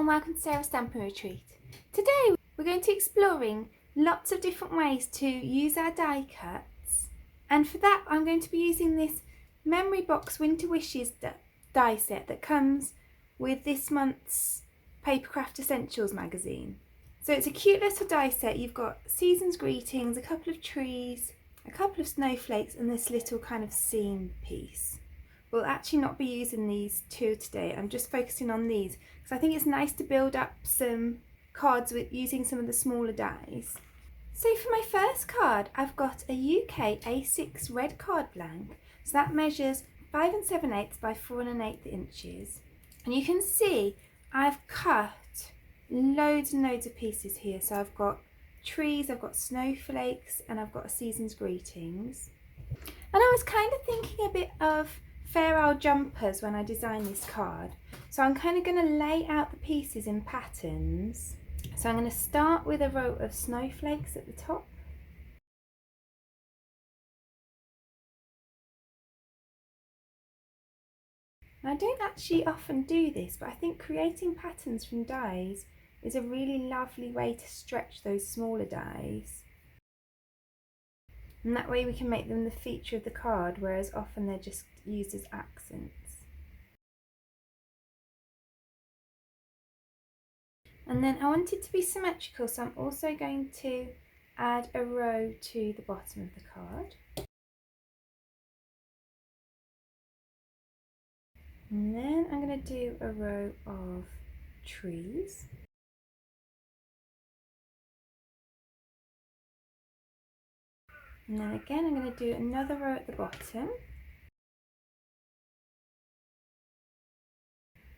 and welcome to Sarah's Stamping Retreat. Today we're going to be exploring lots of different ways to use our die cuts, and for that I'm going to be using this Memory Box Winter Wishes die set that comes with this month's Papercraft Essentials magazine. So it's a cute little die set. You've got season's greetings, a couple of trees, a couple of snowflakes and this little kind of scene piece. We'll actually not be using these two today. I'm just focusing on these because I think it's nice to build up some cards with using some of the smaller dies. So for my first card, I've got a UK A6 red card blank. So that measures 5 7/8 by 4 1/8 inches. And you can see I've cut loads and loads of pieces here. So I've got trees, I've got snowflakes, and I've got a season's greetings. And I was kind of thinking a bit of fair old jumpers when I designed this card. So I'm kind of going to lay out the pieces in patterns. So I'm going to start with a row of snowflakes at the top. I don't actually often do this, but I think creating patterns from dies is a really lovely way to stretch those smaller dies. And that way we can make them the feature of the card, whereas often they're just used as accents. And then I want it to be symmetrical, so I'm also going to add a row to the bottom of the card. And then I'm going to do a row of trees. And then again I'm going to do another row at the bottom.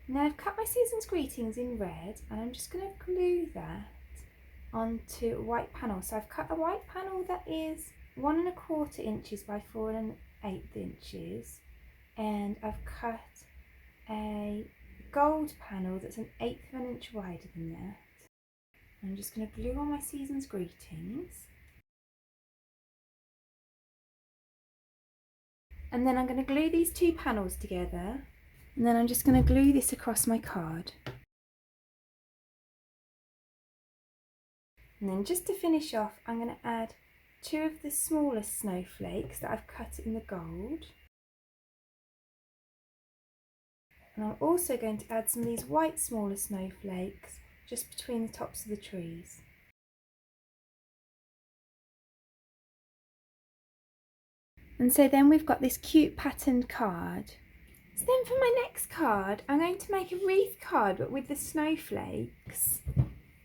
Now I've cut my season's greetings in red and I'm just going to glue that onto a white panel. So I've cut a white panel that is 1 1/4 inches by 4 1/8 inches, and I've cut a gold panel that's 1/8 of an inch wider than that. I'm just going to glue on my season's greetings. And then I'm going to glue these two panels together, and then I'm just going to glue this across my card. And then just to finish off, I'm going to add 2 of the smallest snowflakes that I've cut in the gold. And I'm also going to add some of these white smaller snowflakes just between the tops of the trees. And so then we've got this cute patterned card. So then for my next card, I'm going to make a wreath card but with the snowflakes.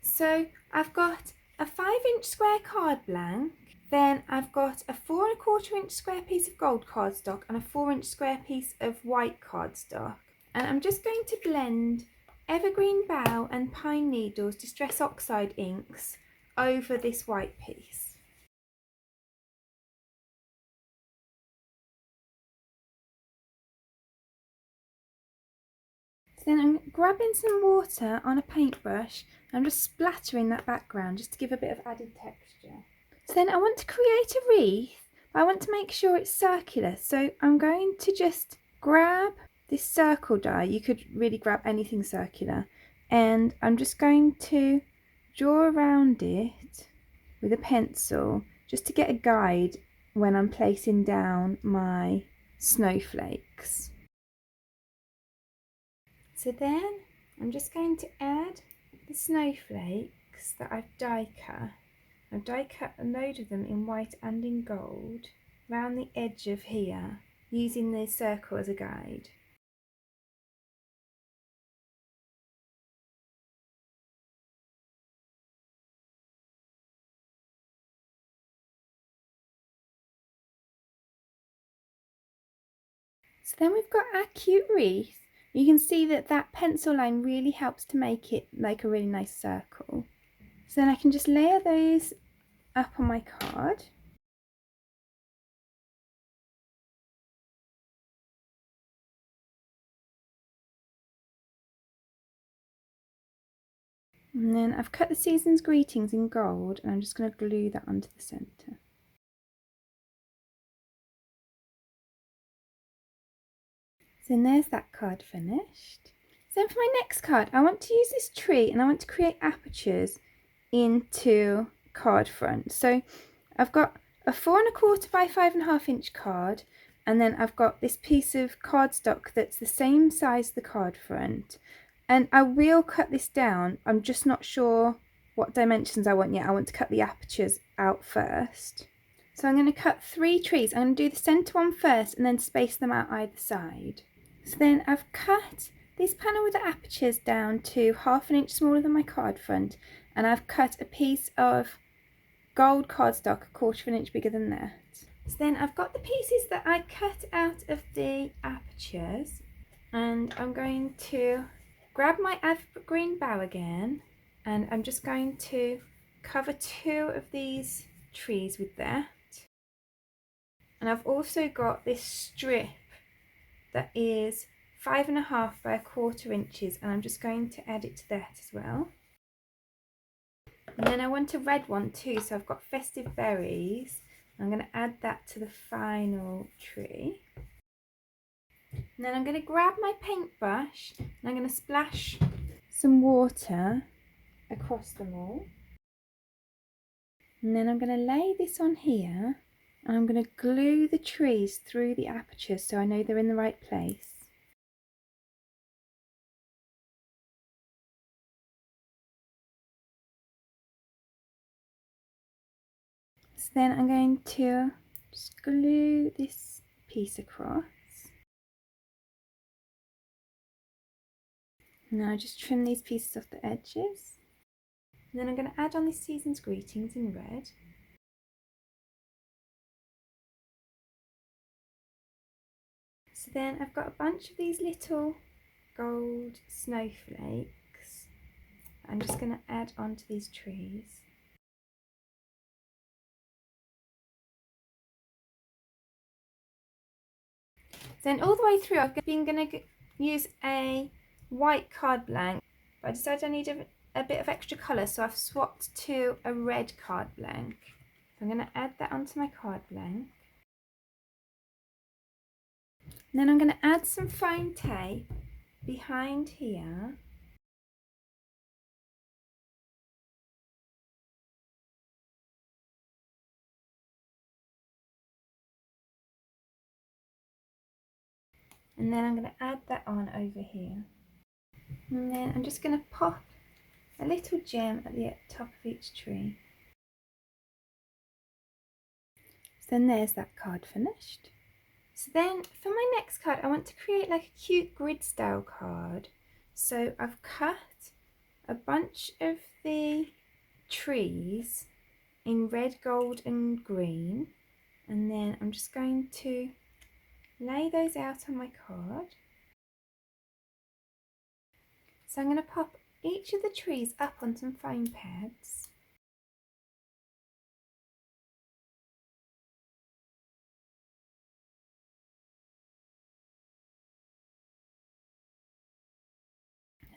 So I've got a 5-inch square card blank, then I've got a 4 1/4 inch square piece of gold cardstock and a 4-inch square piece of white cardstock. And I'm just going to blend Evergreen, Bough and Pine Needles Distress Oxide inks over this white piece. So then I'm grabbing some water on a paintbrush and I'm just splattering that background just to give a bit of added texture. So then I want to create a wreath, but I want to make sure it's circular. So I'm going to just grab this circle die. You could really grab anything circular. And I'm just going to draw around it with a pencil just to get a guide when I'm placing down my snowflakes. So then I'm just going to add the snowflakes that I've die cut. I've die cut a load of them in white and in gold around the edge of here, using the circle as a guide. So then we've got our cute wreath. You can see that that pencil line really helps to make it like a really nice circle. So then I can just layer those up on my card. And then I've cut the season's greetings in gold and I'm just going to glue that onto the centre. So there's that card finished. So then for my next card, I want to use this tree and I want to create apertures into card front. So I've got a 4 1/4 by 5 1/2 inch card, and then I've got this piece of cardstock that's the same size as the card front. And I will cut this down. I'm just not sure what dimensions I want yet. I want to cut the apertures out first. So I'm going to cut 3 trees. I'm going to do the centre one first and then space them out either side. So then I've cut this panel with the apertures down to 1/2 inch smaller than my card front, and I've cut a piece of gold cardstock 1/4 inch bigger than that. So then I've got the pieces that I cut out of the apertures, and I'm going to grab my Evergreen Bough again, and I'm just going to cover 2 of these trees with that. And I've also got this strip that is 5 1/2 by 1/4 inches, and I'm just going to add it to that as well. And then I want a red one too, so I've got Festive berries. I'm going to add that to the final tree. And then I'm going to grab my paintbrush and I'm going to splash some water across them all. And then I'm going to lay this on here, and I'm going to glue the trees through the apertures so I know they're in the right place. So then I'm going to just glue this piece across. And now just trim these pieces off the edges. And then I'm going to add on this season's greetings in red. So then I've got a bunch of these little gold snowflakes I'm just going to add onto these trees. Then all the way through I've been going to use a white card blank, but I decided I needed a bit of extra colour, so I've swapped to a red card blank. So I'm going to add that onto my card blank. And then I'm going to add some foam tape behind here. And then I'm going to add that on over here. And then I'm just going to pop a little gem at the top of each tree. So then there's that card finished. So then for my next card I want to create like a cute grid style card. So I've cut a bunch of the trees in red, gold and green, and then I'm just going to lay those out on my card. So I'm going to pop each of the trees up on some foam pads.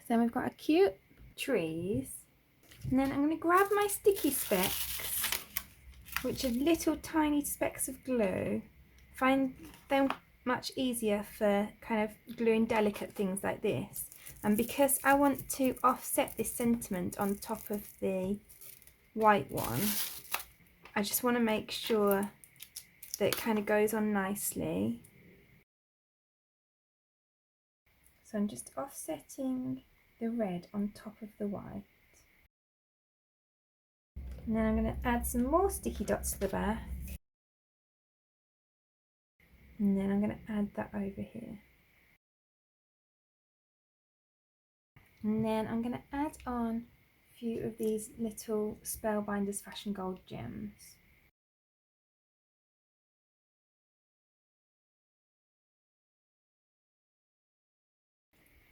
So we've got a cute trees, and then I'm going to grab my sticky specks, which are little tiny specks of glue. Find them much easier for kind of gluing delicate things like this. And because I want to offset this sentiment on top of the white one, I just want to make sure that it kind of goes on nicely. So I'm just offsetting the red on top of the white. And then I'm going to add some more sticky dots to the back. And then I'm going to add that over here. And then I'm going to add on a few of these little Spellbinders Fashion Gold gems.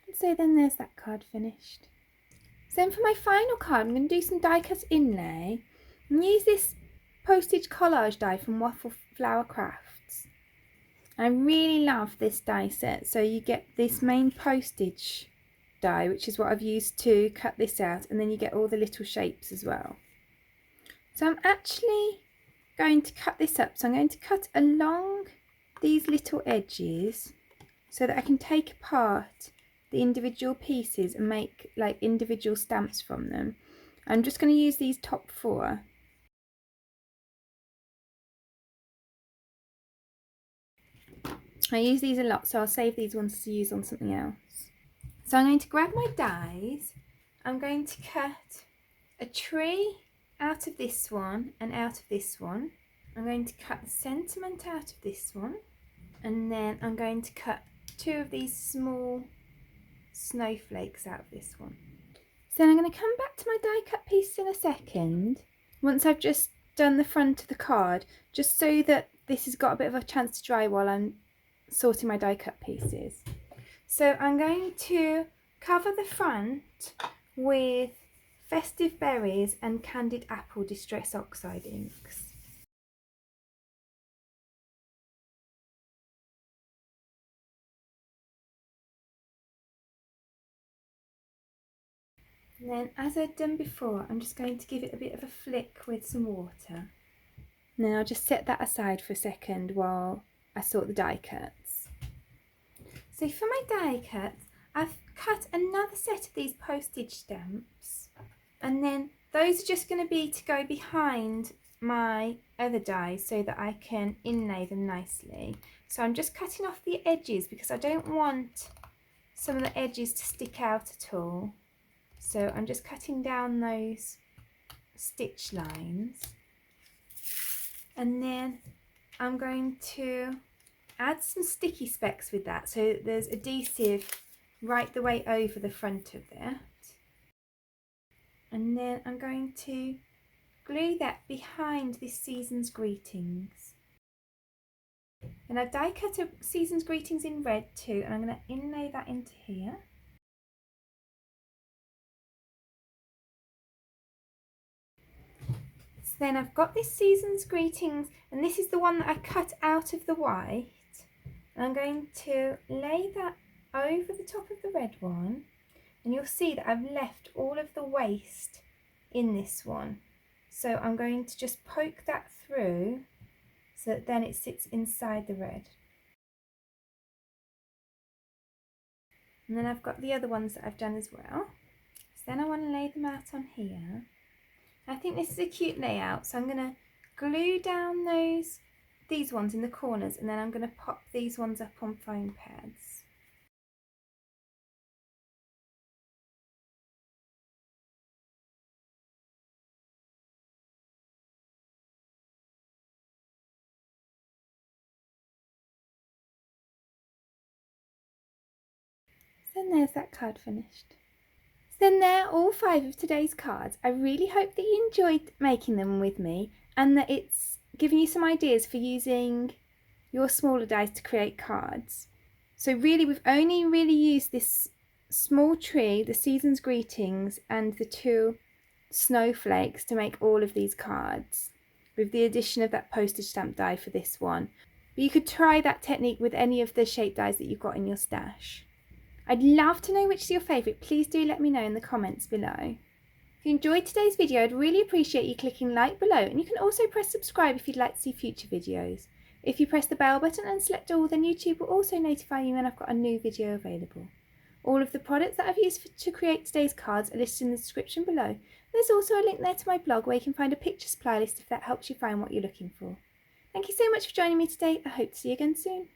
And so then there's that card finished. So then for my final card I'm going to do some die cut inlay and use this Postage collage die from Waffle Flower Crafts. I really love this die set. So you get this main postage die, which is what I've used to cut this out, and then you get all the little shapes as well. So I'm actually going to cut this up. So I'm going to cut along these little edges so that I can take apart the individual pieces and make like individual stamps from them. I'm just going to use these top 4. I use these a lot, so I'll save these ones to use on something else. So I'm going to grab my dies. I'm going to cut a tree out of this one and out of this one. I'm going to cut the sentiment out of this one, and then I'm going to cut 2 of these small snowflakes out of this one. So then I'm going to come back to my die cut piece in a second, once I've just done the front of the card, just so that this has got a bit of a chance to dry while I'm sorting my die cut pieces. So I'm going to cover the front with Festive Berries and Candied Apple Distress Oxide inks. And then, as I'd done before, I'm just going to give it a bit of a flick with some water. And then I'll just set that aside for a second while I sort the die cuts. So for my die cuts, I've cut another set of these postage stamps, and then those are just going to be to go behind my other dies so that I can inlay them nicely. So I'm just cutting off the edges because I don't want some of the edges to stick out at all. So I'm just cutting down those stitch lines, and then I'm going to add some sticky specks with that, so there's adhesive right the way over the front of that. And then I'm going to glue that behind this Season's Greetings. And I die cut a Season's Greetings in red too, and I'm going to inlay that into here. So then I've got this Season's Greetings, and this is the one that I cut out of the white. And I'm going to lay that over the top of the red one, and you'll see that I've left all of the waste in this one. So I'm going to just poke that through so that then it sits inside the red. And then I've got the other ones that I've done as well. So then I want to lay them out on here. I think this is a cute layout, so I'm going to glue down these ones in the corners, and then I'm going to pop these ones up on foam pads. So then there's that card finished. So then there are all 5 of today's cards. I really hope that you enjoyed making them with me, and that it's given you some ideas for using your smaller dies to create cards. So really, we've only really used this small tree, the Season's Greetings, and the 2 snowflakes to make all of these cards, with the addition of that postage stamp die for this one. But you could try that technique with any of the shape dies that you've got in your stash. I'd love to know which is your favourite. Please do let me know in the comments below. If you enjoyed today's video, I'd really appreciate you clicking like below, and you can also press subscribe if you'd like to see future videos. If you press the bell button and select all, then YouTube will also notify you when I've got a new video available. All of the products that I've used to create today's cards are listed in the description below. There's also a link there to my blog where you can find a picture supply list if that helps you find what you're looking for. Thank you so much for joining me today. I hope to see you again soon.